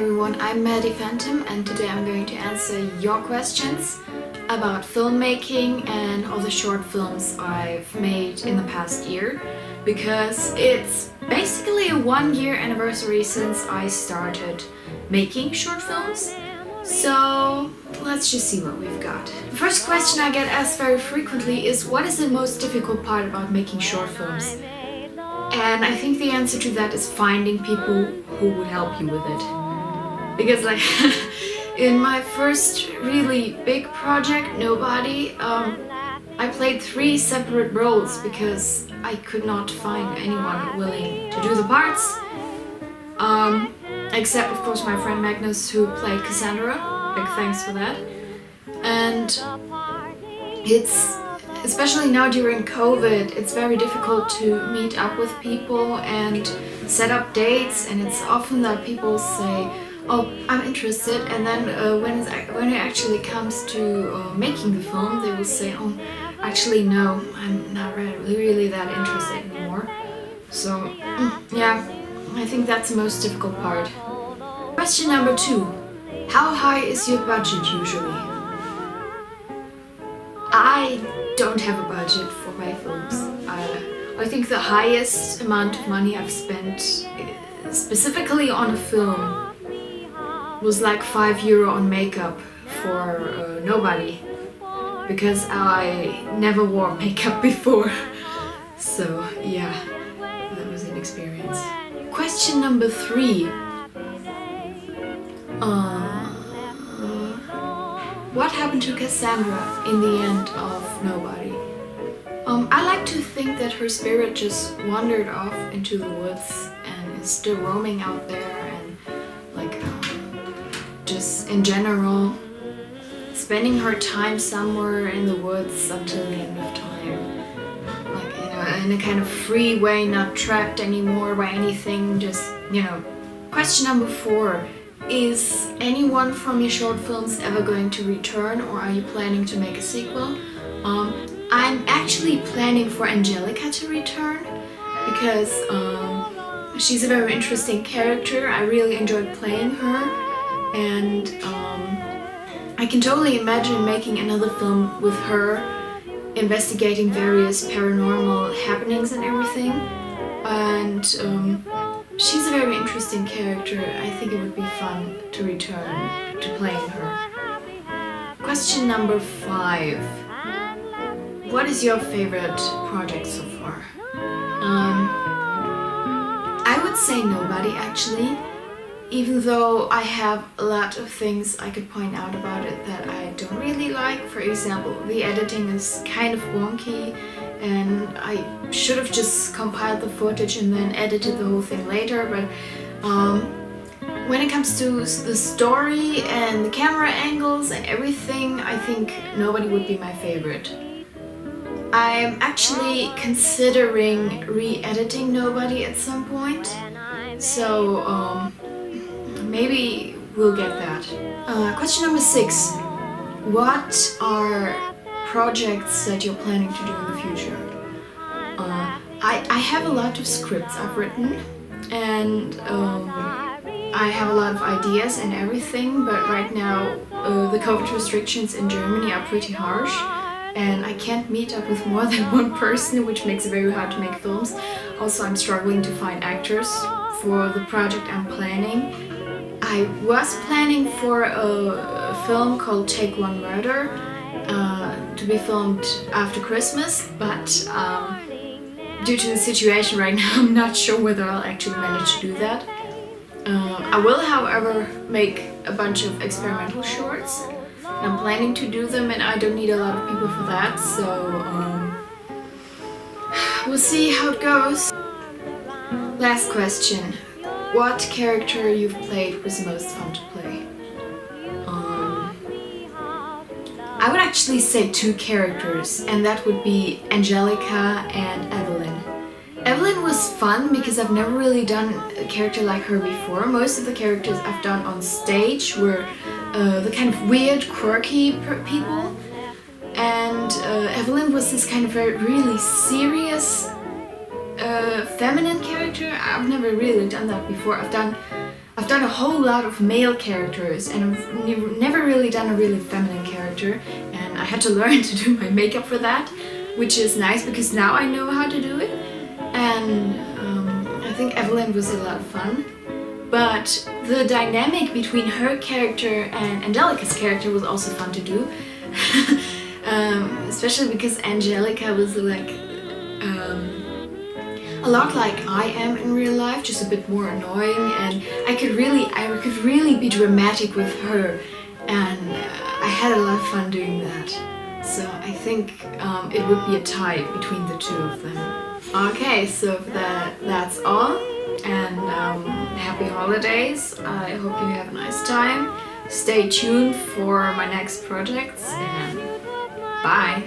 everyone, I'm Maddie Phantom and today I'm going to answer your questions about filmmaking and all the short films I've made in the past year, because it's basically a 1-year anniversary since I started making short films. So let's just see what we've got. The first question I get asked very frequently is, what is the most difficult part about making short films? And I think the answer to that is finding people who would help you with it. Because like in my first really big project, Nobody, I played 3 separate roles because I could not find anyone willing to do the parts. Except of course my friend Magnus, who played Cassandra. Big thanks for that. And it's, especially now during COVID, it's very difficult to meet up with people and set up dates, and it's often that people say, oh, I'm interested, and then when it actually comes to making the film, they will say, oh, actually no, I'm not really that interested anymore. So yeah, I think that's the most difficult part. Question number 2. How high is your budget usually? I don't have a budget for my films. I think the highest amount of money I've spent specifically on a film was like €5 on makeup for Nobody, because I never wore makeup before. So yeah, that was an experience. Question number 3. What happened to Cassandra in the end of Nobody? I like to think that her spirit just wandered off into the woods and is still roaming out there, and like just in general spending her time somewhere in the woods until the end of time. Like, you know, in a kind of free way, not trapped anymore by anything, just, you know. Question number 4. Is anyone from your short films ever going to return, or are you planning to make a sequel? I'm actually planning for Angelica to return because she's a very interesting character. I really enjoyed playing her, and I can totally imagine making another film with her, investigating various paranormal happenings and everything. And she's a very interesting character. I think it would be fun to return to playing her. Question number 5. What is your favorite project so far? I would say Nobody, actually. Even though I have a lot of things I could point out about it that I don't really like. For example, the editing is kind of wonky, and I should have just compiled the footage and then edited the whole thing later, but when it comes to the story and the camera angles and everything, I think Nobody would be my favorite. I'm actually considering re-editing Nobody at some point, so maybe we'll get that. Question number 6. What are projects that you're planning to do in the future? I have a lot of scripts I've written, and I have a lot of ideas and everything, but right now the COVID restrictions in Germany are pretty harsh, and I can't meet up with more than one person, which makes it very hard to make films. Also, I'm struggling to find actors for the project I'm planning. I was planning for a film called Take One Murder to be filmed after Christmas, but due to the situation right now, I'm not sure whether I'll actually manage to do that. I will, however, make a bunch of experimental shorts. I'm planning to do them, and I don't need a lot of people for that, so we'll see how it goes. Last question. What character you've played was the most fun to play? I would actually say 2 characters, and that would be Angelica and Evelyn. Evelyn was fun because I've never really done a character like her before. Most of the characters I've done on stage were the kind of weird, quirky people, and Evelyn was this kind of really serious, feminine character. I've never really done that before. I've I've done a whole lot of male characters and I've never really done a really feminine character, and I had to learn to do my makeup for that, which is nice because now I know how to do it. And I think Evelyn was a lot of fun. But the dynamic between her character and Angelica's character was also fun to do. Especially because Angelica was like a lot like I am in real life, just a bit more annoying, and I could really be dramatic with her, and I had a lot of fun doing that. So I think it would be a tie between the two of them. Okay, so that's all, and happy holidays. I hope you have a nice time. Stay tuned for my next projects, and bye!